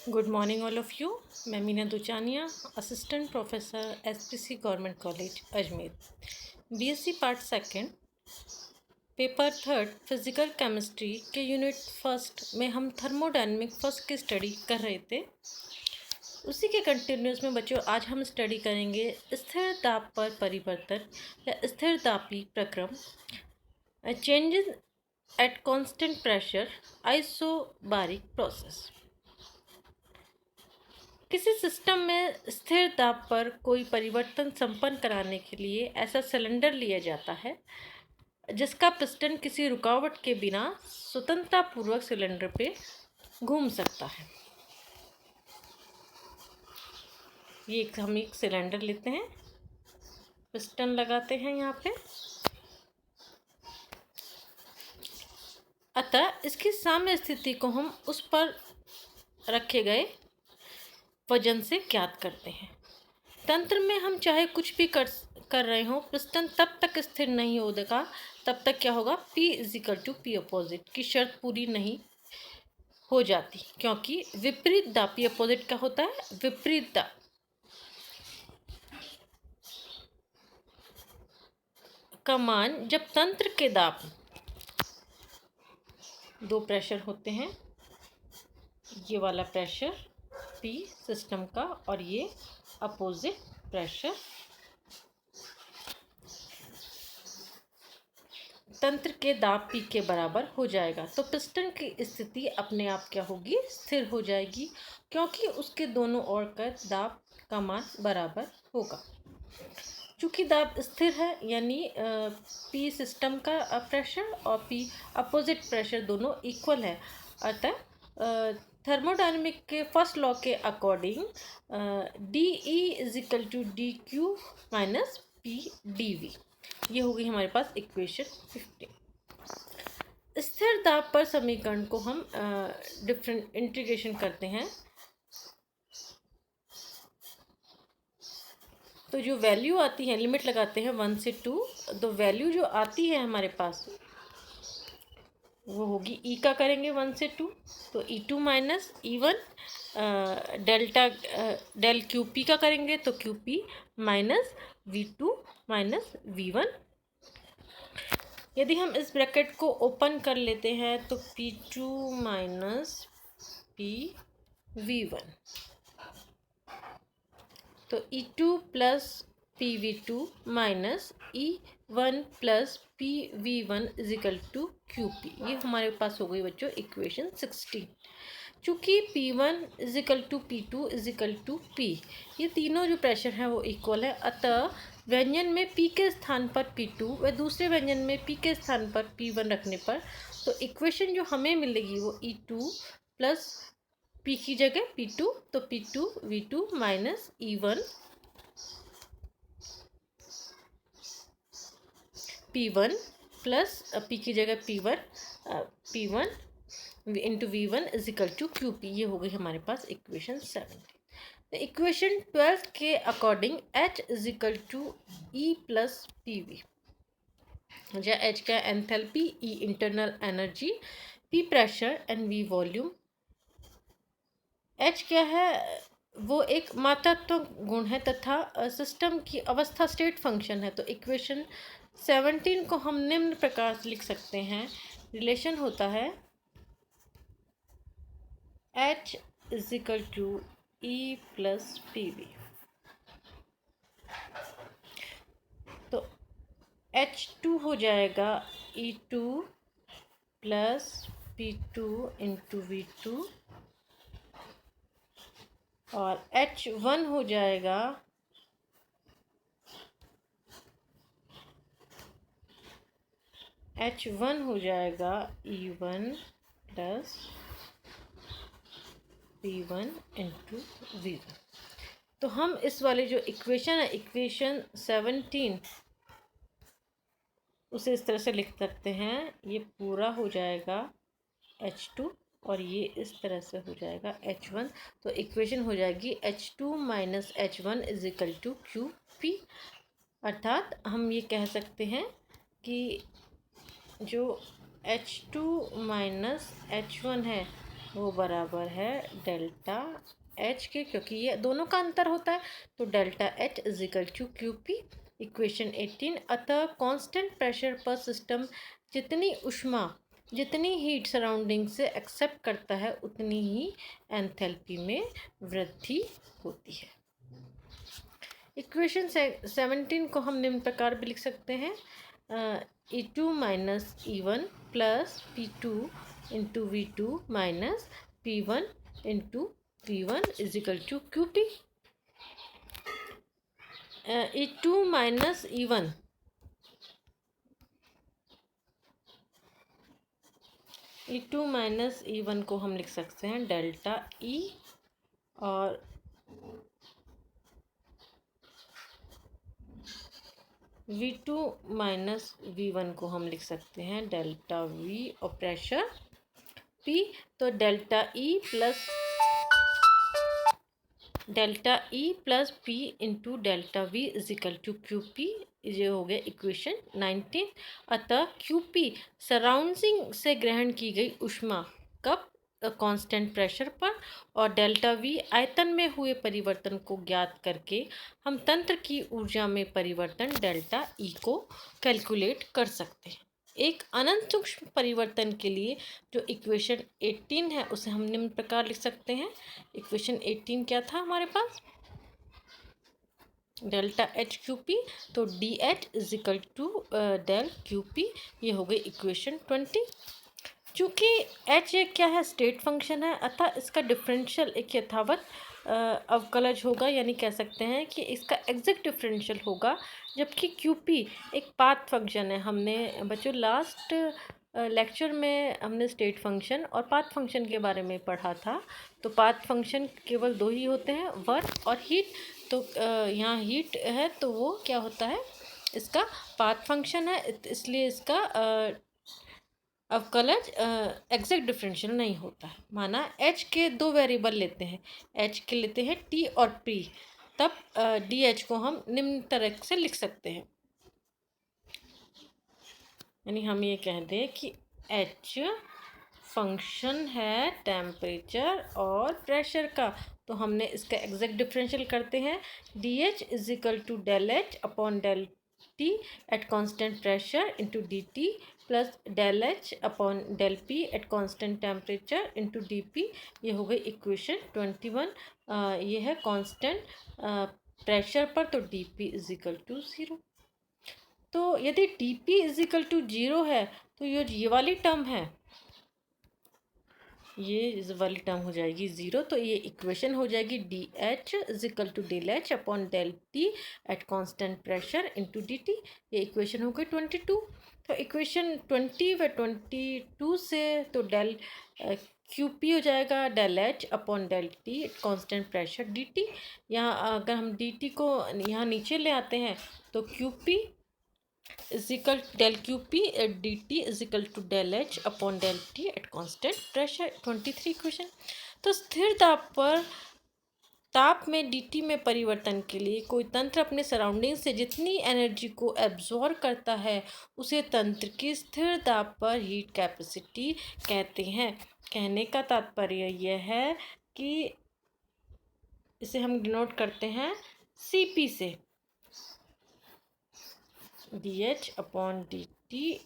Good morning all of you. मैं Meena Duchaniya, assistant professor SPC government college Ajmer. BSc part second, paper third, physical chemistry के unit first में हम thermodynamic first की study कर रहे थे। उसी के कंटिन्यूस में बच्चों आज हम स्टडी करेंगे स्थिर दाब पर परिवर्तन या स्थिर दाबी प्रक्रम, changes at constant pressure, isobaric process. किसी सिस्टम में स्थिर दाब पर कोई परिवर्तन संपन्न कराने के लिए ऐसा सिलेंडर लिया जाता है जिसका पिस्टन किसी रुकावट के बिना स्वतंत्रतापूर्वक सिलेंडर पे घूम सकता है। हम एक सिलेंडर लेते हैं, पिस्टन लगाते हैं यहाँ पे, अतः इसकी साम्य स्थिति को हम उस पर रखे गए वजन से ज्ञात करते हैं। तंत्र में हम चाहे कुछ भी कर रहे हो, पिस्टन तब तक स्थिर नहीं होगा तब तक क्या होगा, P = P अपोजिट की शर्त पूरी नहीं हो जाती, क्योंकि विपरीत दाब, P अपोजिट का होता है विपरीत दाब का मान जब तंत्र के दाब, दो प्रेशर होते हैं, ये वाला प्रेशर P सिस्टम का और ये अपोजिट प्रेशर तंत्र के दाब P के बराबर हो जाएगा तो पिस्टन की स्थिति अपने आप क्या होगी, स्थिर हो जाएगी, क्योंकि उसके दोनों ओर का दाब का मान बराबर होगा। चूँकि दाब स्थिर है यानी P सिस्टम का प्रेशर और P अपोजिट प्रेशर दोनों इक्वल है, अतः थर्मोडायनेमिक के फर्स्ट लॉ के according DE = DQ - P dV, ये होगी हमारे पास इक्वेशन 15। स्थिर दाब पर समीकरण को हम डिफरेंट इंटीग्रेशन करते हैं, तो जो वैल्यू आती है, लिमिट लगाते हैं 1 से 2, तो वैल्यू जो आती है हमारे पास वो होगी E का करेंगे 1 से 2, तो E2 - E1 delta del QP का करेंगे तो QP - V2 - V1। यदि हम इस ब्रैकेट को ओपन कर लेते हैं तो P2 - PV1, तो E2 + PV2 - E1 + PV1 = QP, ये हमारे पास हो गई बच्चों इक्वेशन 16। चूँकि P1 = P2 = P, ये तीनों जो प्रेशर हैं वो इक्वल है, अतः व्यंजन में P के स्थान पर P2 व दूसरे व्यंजन में P के स्थान पर P1 रखने पर तो इक्वेशन जो हमें मिलेगी वो E2 + P की जगह P2, तो P2 V2 - E1 P1 plus P की जगह P1 × V1 = QP, ये हो गई हमारे पास इक्वेशन 17। इक्वेशन 12 के अकॉर्डिंग H = E + PV, जहाँ H का enthalpy, E internal energy, P pressure and V volume. H क्या है, वो एक मात्रात्मक गुण है तथा सिस्टम की अवस्था स्टेट फंक्शन है, तो इक्वेशन 17 को हम निम्न प्रकार से लिख सकते हैं, रिलेशन होता है H = E + PV, तो H2 हो जाएगा E2 + P2 × V2 और H1 हो जाएगा E1 + P1 × V1। तो हम इस वाले जो इक्वेशन है, इक्वेशन 17, उसे इस तरह से लिख सकते हैं, ये पूरा हो जाएगा H2 और ये इस तरह से हो जाएगा H1, तो इक्वेशन हो जाएगी H2 - H1 = QP। अर्थात हम ये कह सकते हैं कि जो H2 - H1 है वो बराबर है डेल्टा एच के, क्योंकि ये दोनों का अंतर होता है। तो delta H is equal to Q P. Equation 18, अतः कांस्टेंट प्रेशर पर सिस्टम जितनी ऊष्मा, जितनी हीट सराउंडिंग से एक्सेप्ट करता है, उतनी ही एंथैल्पी में वृद्धि होती है। इक्वेशन 17 को हम निम्न प्रकार भी लिख सकते हैं, E2 minus E1 plus P2 into V2 minus P1 into V1 is equal to QP। E2 minus E1, E2 minus E1 को हम लिख सकते हैं डेल्टा E, और V2 माइनस V1 को हम लिख सकते हैं डेल्टा V, और प्रेशर P। तो delta E plus P into delta V is equal to QP। ये हो गया इक्वेशन 19। अतः QP सराउंडिंग से ग्रहण की गई ऊष्मा कब कांस्टेंट प्रेशर पर, और डेल्टा V आयतन में हुए परिवर्तन को ज्ञात करके हम तंत्र की ऊर्जा में परिवर्तन डेल्टा E को कैलकुलेट कर सकते हैं। एक अनंत सूक्ष्म परिवर्तन के लिए जो इक्वेशन 18 है उसे हम निम्न प्रकार लिख सकते हैं। इक्वेशन 18 क्या था हमारे पास, डेल्टा एच क्यू पी। तो D H is equal to del Q P. ये हो गई इक्वेशन 20। चूँकि एच एक क्या है, स्टेट फंक्शन है, अतः इसका डिफरेंशियल एक यथावत अवकलज होगा, यानी कह सकते हैं कि इसका एग्जैक्ट डिफरेंशियल होगा। जबकि QP एक पाथ फंक्शन है। हमने बच्चों लास्ट लेक्चर में हमने स्टेट फंक्शन और पाथ फंक्शन के बारे में पढ़ा था। तो पाथ फंक्शन केवल दो ही होते हैं, वर्क और हीट। तो यहाँ हीट है तो वो क्या होता है, इसका पाथ फंक्शन है, इसलिए इसका अवकलज एग्जैक्ट डिफरेंशियल नहीं होता है। माना एच के दो वेरिएबल लेते हैं, एच के लेते हैं टी और पी, तब डी एच को हम निम्न तरह से लिख सकते हैं। यानी हम ये कह दें कि एच फंक्शन है टेम्परेचर और प्रेशर का, तो हमने इसका एग्जैक्ट डिफरेंशियल करते हैं। D H is equal to del H upon del T at constant pressure into D T plus del H upon del P at constant temperature into D P. ये हो गई equation 21। ये है constant pressure पर, तो D P is equal to 0। तो यदि D P is equal to 0 है तो ये वाली टर्म है, ये इस वाली टर्म हो जाएगी 0। तो ये इक्वेशन हो जाएगी D H is equal to del H upon del T at constant pressure into D T. ये इक्वेशन हो गई 22। तो इक्वेशन 20 व 22 से तो डेल क्यू पी हो जाएगा del H upon del T at constant pressure D T. यहाँ अगर हम डी टी को यहाँ नीचे ले आते हैं तो Q P is equal del Q P D T is equal to del H upon del T at constant pressure. 23 question. तो स्थिर ताप में dt में परिवर्तन के लिए कोई तंत्र अपने सराउंडिंग से जितनी एनर्जी को एब्जॉर्ब करता है उसे तंत्र की स्थिर दाब पर हीट कैपेसिटी कहते हैं। कहने का तात्पर्य यह है कि इसे हम डिनोट करते हैं CP से, D H upon D T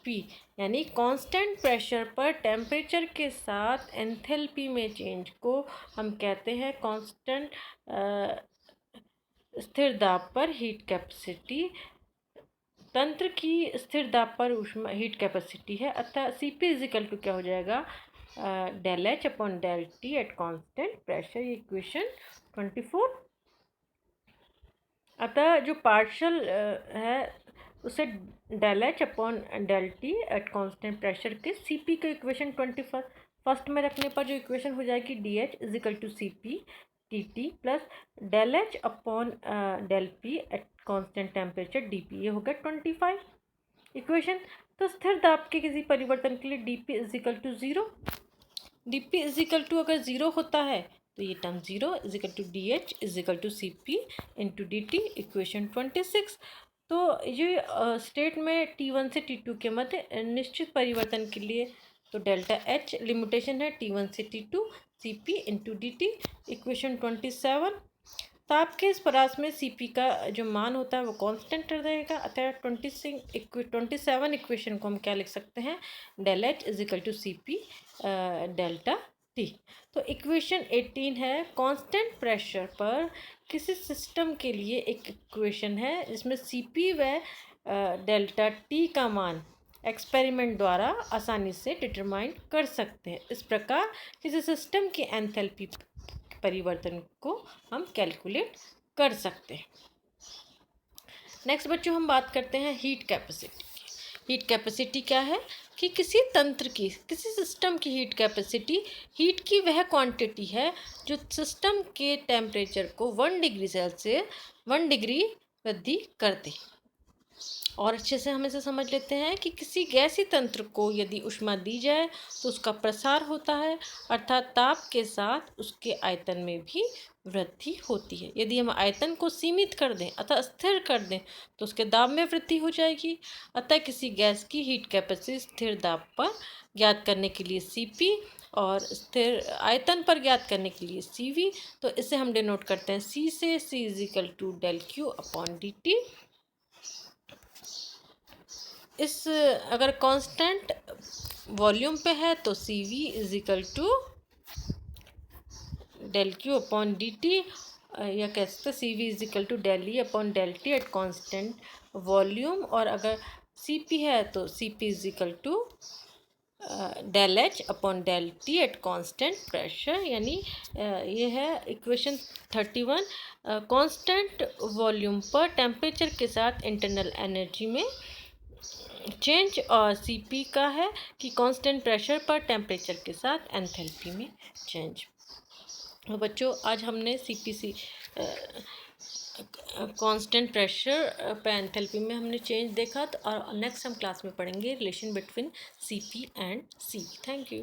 P, यानी कांस्टेंट प्रेशर पर टेम्परेचर के साथ एंथैल्पी में चेंज को हम कहते हैं कांस्टेंट स्थिर दाब पर हीट कैपेसिटी। तंत्र की स्थिर दाब पर ऊष्मा हीट कैपेसिटी है, अतः CP इज इक्वल टू क्या हो जाएगा, del H upon del T at constant pressure. ये इक्वेशन 24। अतः जो पार्शल है उसे del H upon del T at constant pressure के CP के इक्वेशन 21 में रखने पर जो इक्वेशन हो जाएगी D H is equal to CP T T plus del H upon del P at constant temperature DP। ये हो गया 25 इक्वेशन। तो स्थिर दाब के किसी परिवर्तन के लिए DP is equal to 0, DP is equal to अगर 0 होता है तो ये term 0 is equal to D H is equal to CP into D T, equation 26। तो ये स्टेट में T1 से T2 के मध्य निश्चित परिवर्तन के लिए तो डेल्टा एच लिमिटेशन है T1 से T2 Cp into dt। Equation 27, ताप के इस परास में Cp का जो मान होता है वो कांस्टेंट रहेगा, अतः 27 इक्वेशन को हम क्या लिख सकते हैं, del H is equal to Cp delta T. तो इक्वेशन 18 है, कांस्टेंट प्रेशर पर किसी सिस्टम के लिए एक इक्वेशन है जिसमें Cp व डेल्टा टी का मान एक्सपेरिमेंट द्वारा आसानी से डिटरमाइन कर सकते हैं। इस प्रकार किसी सिस्टम की एंथैल्पी परिवर्तन को हम कैलकुलेट कर सकते हैं। नेक्स्ट बच्चों हम बात करते हैं हीट कैपेसिटी की। हीट कैपेसिटी क्या है कि किसी तंत्र की, किसी सिस्टम की हीट कैपेसिटी, हीट की वह क्वांटिटी है जो सिस्टम के टेम्परेचर को 1 डिग्री सेल्सियस 1 डिग्री वृद्धि कर दे। और अच्छे से हम इसे समझ लेते हैं कि किसी गैसीय तंत्र को यदि ऊष्मा दी जाए तो उसका प्रसार होता है, अर्थात ताप के साथ उसके आयतन में भी वृद्धि होती है। यदि हम आयतन को सीमित कर दें अतः स्थिर कर दें तो उसके दाब में वृद्धि हो जाएगी। अतः किसी गैस की हीट कैपेसिटी स्थिर दाब पर ज्ञात करने के लिए Cp और स्थिर आयतन पर ज्ञात करने के लिए Cv। तो इसे हम डिनोट करते हैं C से, C is equal to del Q upon dt। इस अगर कांस्टेंट वॉल्यूम पे है तो CV is equal to del Q upon D T, या कह सकते CV is equal to del E upon del T at constant volume. और अगर CP है तो CP is equal to del H upon del T at constant pressure. यानी ये है इक्वेशन 31। कांस्टेंट वॉल्यूम पर टेम्परेचर के साथ इंटरनल एनर्जी में चेंज, और Cp का है कि कांस्टेंट प्रेशर पर टेम्परेचर के साथ एंथैल्पी में चेंज। तो बच्चों आज हमने CPC कांस्टेंट प्रेशर पे एंथैल्पी में हमने चेंज देखा। तो और नेक्स्ट हम क्लास में पढ़ेंगे relation between Cp and Cv। Thank you.